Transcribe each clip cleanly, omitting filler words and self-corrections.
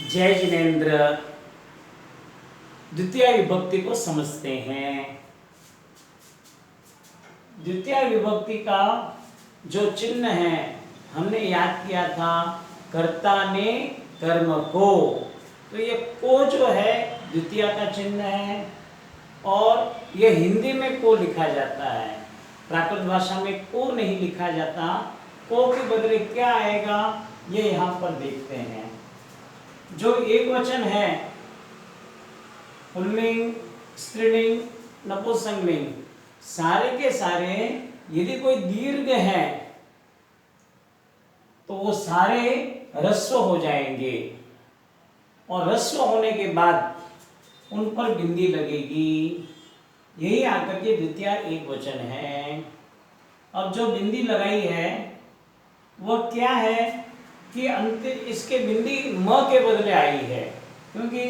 जय जिनेन्द्र। द्वितीय विभक्ति को समझते हैं। द्वितीय विभक्ति का जो चिन्ह है हमने याद किया था, कर्ता ने कर्म को, तो ये को जो है द्वितीय का चिन्ह है और ये हिंदी में को लिखा जाता है। प्राकृत भाषा में को नहीं लिखा जाता। को के बदले क्या आएगा ये यहाँ पर देखते हैं। जो एक वचन है पुल्लिंग, स्त्रीलिंग, नपुंसकलिंग, सारे के सारे यदि कोई दीर्घ है तो वो सारे ह्रस्व हो जाएंगे और ह्रस्व होने के बाद उन पर बिंदी लगेगी। यही आकर के द्वितीय एक वचन है। अब जो बिंदी लगाई है वह क्या है कि अंत इसके बिंदी म के बदले आई है, क्योंकि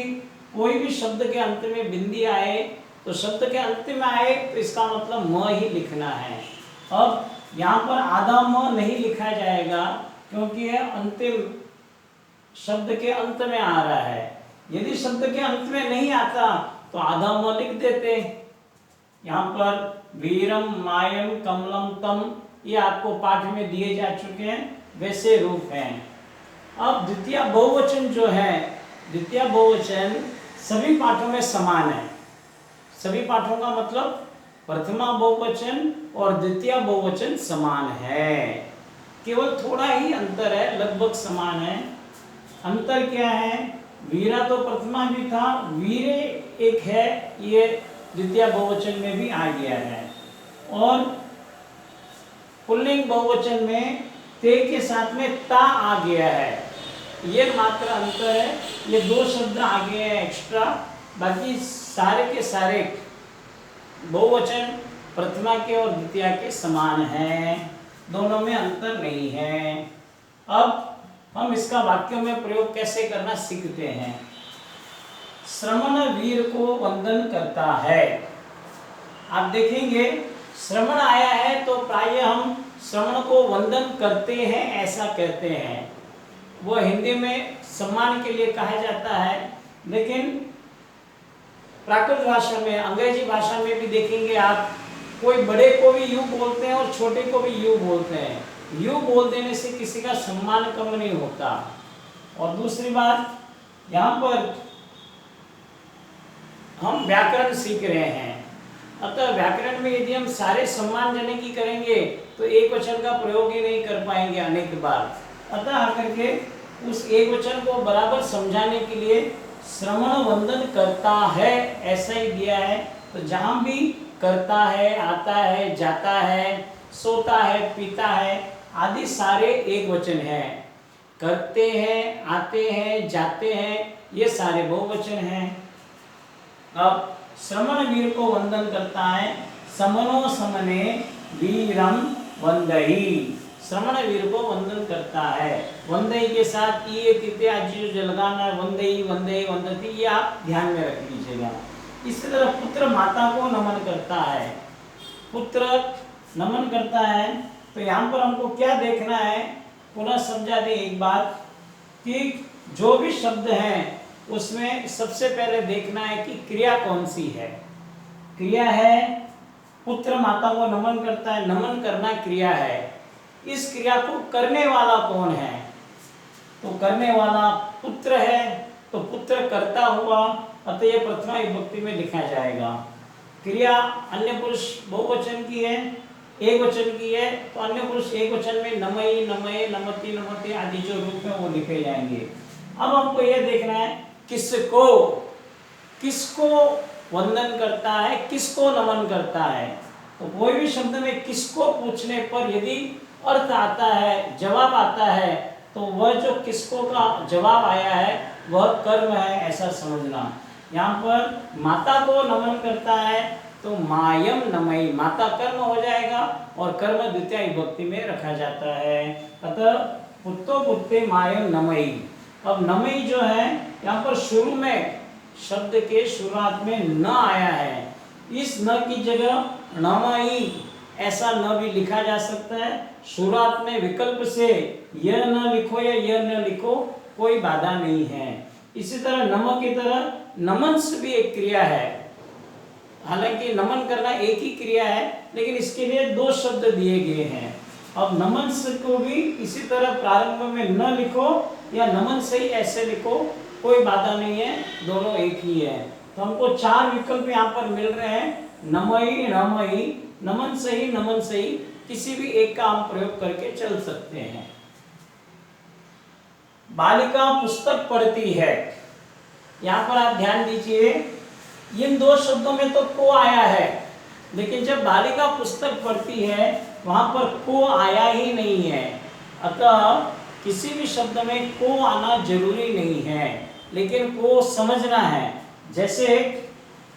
कोई भी शब्द के अंत में बिंदी आए तो शब्द के अंत में आए तो इसका मतलब म ही लिखना है। अब यहाँ पर आधा म नहीं लिखा जाएगा क्योंकि यह अंतिम शब्द के अंत में आ रहा है। यदि शब्द के अंत में नहीं आता तो आधा म लिख देते। यहाँ पर वीरम, मायम, कमलम, तम ये आपको पाठ में दिए जा चुके हैं, वैसे रूप हैं। अब द्वितीय बहुवचन जो है, द्वितीय बहुवचन सभी पाठों में समान है। सभी पाठों का मतलब प्रथमा बहुवचन और द्वितीय बहुवचन समान है, केवल थोड़ा ही अंतर है, लगभग समान है। अंतर क्या है? वीरा तो प्रथमा भी था, वीरे एक है, ये द्वितीय बहुवचन में भी आ गया है। और पुल्लिंग बहुवचन में ते के साथ में ता आ गया है, ये मात्र अंतर है। ये दो शब्द आ गए हैं एक्स्ट्रा, बाकी सारे के सारे बहुवचन प्रथमा के और द्वितीय के समान हैं, दोनों में अंतर नहीं है। अब हम इसका वाक्यों में प्रयोग कैसे करना सीखते हैं। श्रमण वीर को वंदन करता है। आप देखेंगे श्रवण आया है तो प्राय हम श्रवण को वंदन करते हैं ऐसा कहते हैं। वो हिंदी में सम्मान के लिए कहा जाता है, लेकिन प्राकृत भाषा में, अंग्रेजी भाषा में भी देखेंगे आप, कोई बड़े को भी यू बोलते हैं और छोटे को भी यू बोलते हैं। यू बोल देने से किसी का सम्मान कम नहीं होता। और दूसरी बात, यहाँ पर हम व्याकरण सीख रहे हैं, अतः व्याकरण में यदि हम सारे सम्मानजनक की करेंगे तो एक वचन का प्रयोग ही नहीं कर पाएंगे अनेक बार। अतः आकर के उस एक वचन को बराबर समझाने के लिए श्रवण वंदन करता है ऐसा ही दिया है। तो जहां भी करता है, आता है, जाता है, सोता है, पीता है आदि सारे एक वचन हैं। करते हैं, आते हैं, जाते हैं, ये सारे बहुवचन हैं। अब श्रमण वीर को वंदन करता है। समनो समने वीरम वंदही, श्रमण वीर को वंदन करता है। वंदही के साथ ये तिते आजी जो लगाना है, वंदही, वंदे, वंदती, ये आप ध्यान में रख लीजिएगा। इसी तरह पुत्र माता को नमन करता है। पुत्र नमन करता है तो यहाँ पर हमको क्या देखना है, पुनः समझा दें एक बात कि जो भी शब्द हैं उसमें सबसे पहले देखना है कि क्रिया कौन सी है। क्रिया है पुत्र माता को नमन करता है, नमन करना क्रिया है। इस क्रिया को करने वाला कौन है? तो करने वाला पुत्र है, तो पुत्र करता हुआ, अतः यह प्रथमा विभक्ति में लिखा जाएगा। क्रिया अन्य पुरुष बहुवचन की है, एक वचन की है, तो अन्य पुरुष एक वचन में नमई, नमय, नमति, नमते आदि जो रूप में वो लिखे जाएंगे। अब हमको यह देखना है किसको, किसको वंदन करता है, किसको नमन करता है। तो कोई भी शब्द में किसको पूछने पर यदि अर्थ आता है, जवाब आता है, तो वह जो किसको का जवाब आया है वह कर्म है ऐसा समझना। यहाँ पर माता को नमन करता है तो मायम नमयी, माता कर्म हो जाएगा और कर्म द्वितीय विभक्ति में रखा जाता है। अतः पुत्तो पुत्ते मायम नमयी। अब नमयी जो है यहाँ पर शुरू में शब्द के शुरुआत में न आया है, इस न की जगह नमयी ऐसा न भी लिखा जा सकता है। शुरुआत में विकल्प से यह न लिखो या यह न लिखो, कोई बाधा नहीं है। इसी तरह नम की तरह नमंस भी एक क्रिया है। हालांकि नमन करना एक ही क्रिया है, लेकिन इसके लिए दो शब्द दिए गए हैं। अब नमंस को भी इसी तरह प्रारंभ में न लिखो या नमन से ही ऐसे लिखो, कोई बाधा नहीं है, दोनों एक ही है। तो हमको चार विकल्प यहाँ पर मिल रहे हैं, नमई, नमई, नमन सही, नमन सही, किसी भी एक का हम प्रयोग करके चल सकते हैं। बालिका पुस्तक पढ़ती है, यहाँ पर आप ध्यान दीजिए, इन दो शब्दों में तो को आया है, लेकिन जब बालिका पुस्तक पढ़ती है वहां पर को आया ही नहीं है। अतः किसी भी शब्द में को आना जरूरी नहीं है, लेकिन को समझना है। जैसे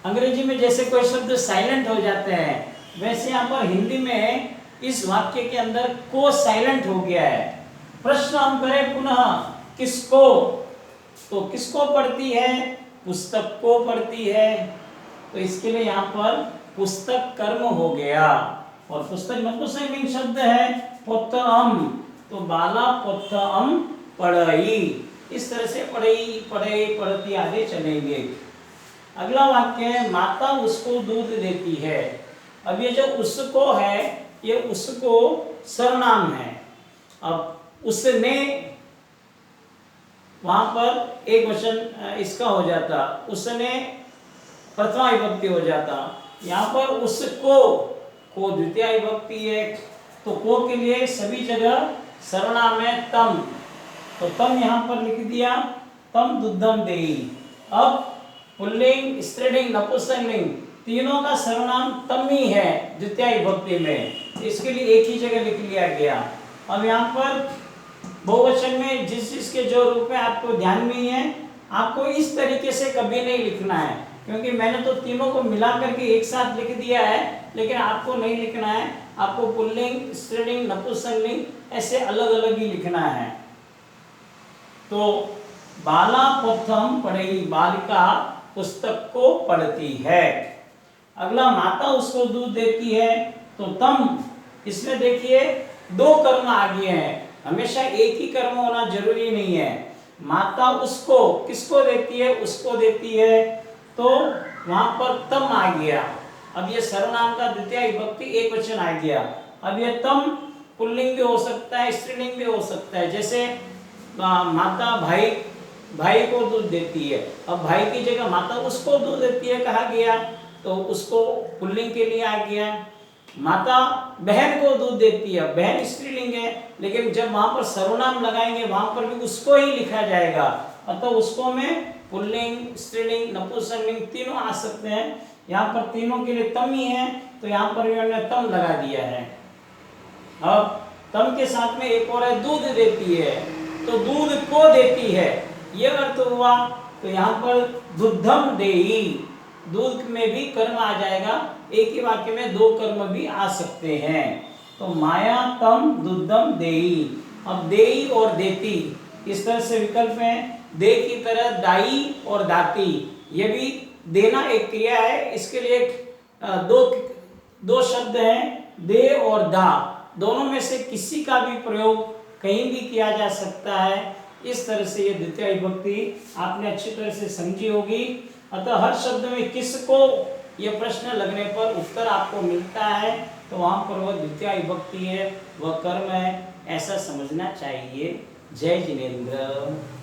अंग्रेजी में जैसे कोई शब्द साइलेंट हो जाते हैं, वैसे यहाँ पर हिंदी में इस वाक्य के अंदर को साइलेंट हो गया है। प्रश्न हम करें पुनः, किसको? तो किसको पढ़ती है? पुस्तक को पढ़ती है। तो इसके लिए यहाँ पर पुस्तक कर्म हो गया, और पुस्तक नपुंसकलिंग शब्द है पोत्तम, तो बाला पोत्तम पढ़ई। इस तरह से पढ़ई, पढ़ई, पढ़ती आगे चलेंगे। अगला वाक्य है, माता उसको दूध देती है। अब ये जो उसको है, ये उसको सर्वनाम है। अब उसने, वहां पर एक वचन इसका हो जाता, उसने प्रथमा विभक्ति हो जाता। यहाँ पर उसको को द्वितीय विभक्ति है, तो को के लिए सभी जगह सर्वनाम है तम, तो तम यहाँ पर लिख दिया, तम दुग्धम देई। अब पुल्लिंग, स्त्रीलिंग, नपुंसकलिंग तीनों का सर्वनाम तम ही है द्वितीय विभक्ति में, इसके लिए एक ही जगह लिख लिया गया। अब यहाँ पर बहुवचन में जिसके जो रूप है आपको ध्यान में ही है, आपको इस तरीके से कभी नहीं लिखना है, क्योंकि मैंने तो तीनों को मिला करके एक साथ लिख दिया है, लेकिन आपको नहीं लिखना है। आपको पुल्लिंग, स्त्रीलिंग, नपुंसकलिंग ऐसे अलग अलग ही लिखना है। तो बाला प्रथम पढ़ई, बालिका पुस्तक को पढ़ती है। अगला, माता उसको दूध देती है, तो तम, इसमें देखिए दो कर्म आ गए हैं। हमेशा एक ही कर्म होना जरूरी नहीं है। माता उसको, किसको देती है? उसको देती है, तो वहां पर तम आ गया। अब ये सर्वनाम का द्वितीय विभक्ति एक वचन आ गया। अब ये तम पुल्लिंग भी हो सकता है, स्त्रीलिंग भी हो सकता है। जैसे माता भाई को दूध देती है, अब भाई की जगह माता उसको दूध देती है कहा गया, तो उसको पुल्लिंग के लिए आ गया। माता बहन को दूध देती है, बहन स्त्रीलिंग है, लेकिन जब वहां पर सर्वनाम लगाएंगे वहां पर भी उसको ही लिखा जाएगा। अतः उसको में पुल्लिंग, स्त्रीलिंग, नपुंसकलिंग तीनों आ सकते हैं। यहाँ पर तीनों के लिए तम ही है, तो यहाँ पर भी हमने तम लगा दिया है। अब तम के साथ में एक और है, दूध देती है, तो दूध को देती है, यह अर्थ हुआ। तो यहाँ पर दुग्धम देई, दूध में भी कर्म आ जाएगा। एक ही वाक्य में दो कर्म भी आ सकते हैं। तो माया तम दुग्धम देई। अब देई और देती इस तरह से विकल्प है। दे की तरह दाई और दाती, ये भी देना एक क्रिया है। इसके लिए दो शब्द हैं, दे और दा, दोनों में से किसी का भी प्रयोग कहीं भी किया जा सकता है। इस तरह से ये द्वितीय विभक्ति आपने अच्छी तरह से समझी होगी। अतः हर शब्द में किसको ये प्रश्न लगने पर उत्तर आपको मिलता है, तो वहां पर वह द्वितीय विभक्ति है, वह कर्म है, ऐसा समझना चाहिए। जय जिनेंद्र।